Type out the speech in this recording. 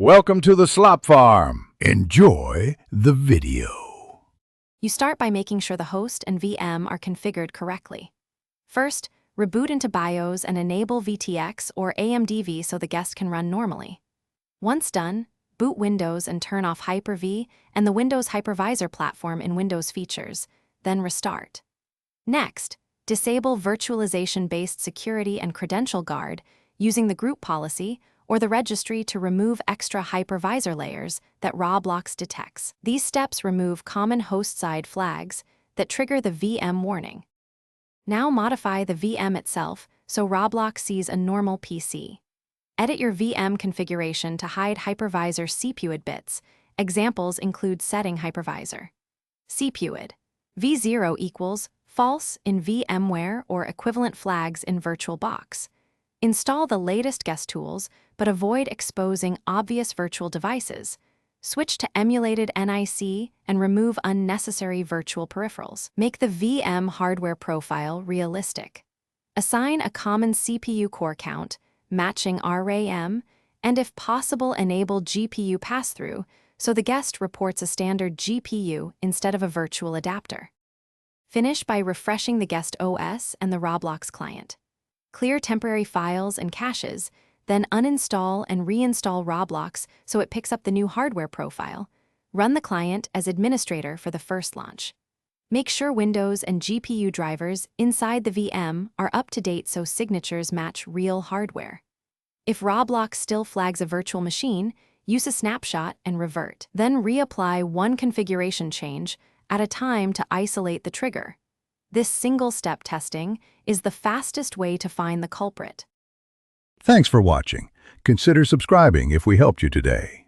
Welcome to the slop farm. Enjoy the video. You start by making sure the host and VM are configured correctly. First, reboot into BIOS and enable VTX or AMDV so the guest can run normally. Once done, boot Windows and turn off Hyper-V and the Windows Hypervisor platform in Windows Features, then restart. Next, disable virtualization-based security and credential guard using the group policy or the registry to remove extra hypervisor layers that Roblox detects. These steps remove common host-side flags that trigger the VM warning. Now modify the VM itself so Roblox sees a normal PC. Edit your VM configuration to hide hypervisor CPUID bits. Examples include setting hypervisor. CPUID. V0 equals false in VMware or equivalent flags in VirtualBox. Install the latest guest tools, but avoid exposing obvious virtual devices. Switch to emulated NIC and remove unnecessary virtual peripherals. Make the VM hardware profile realistic. Assign a common CPU core count, matching RAM, and if possible enable GPU pass-through so the guest reports a standard GPU instead of a virtual adapter. Finish by refreshing the guest OS and the Roblox client. Clear temporary files and caches, then uninstall and reinstall Roblox so it picks up the new hardware profile. Run the client as administrator for the first launch. Make sure Windows and GPU drivers inside the VM are up to date so signatures match real hardware. If Roblox still flags a virtual machine, use a snapshot and revert. Then reapply one configuration change at a time to isolate the trigger. This single-step testing is the fastest way to find the culprit. Thanks for watching. Consider subscribing if we helped you today.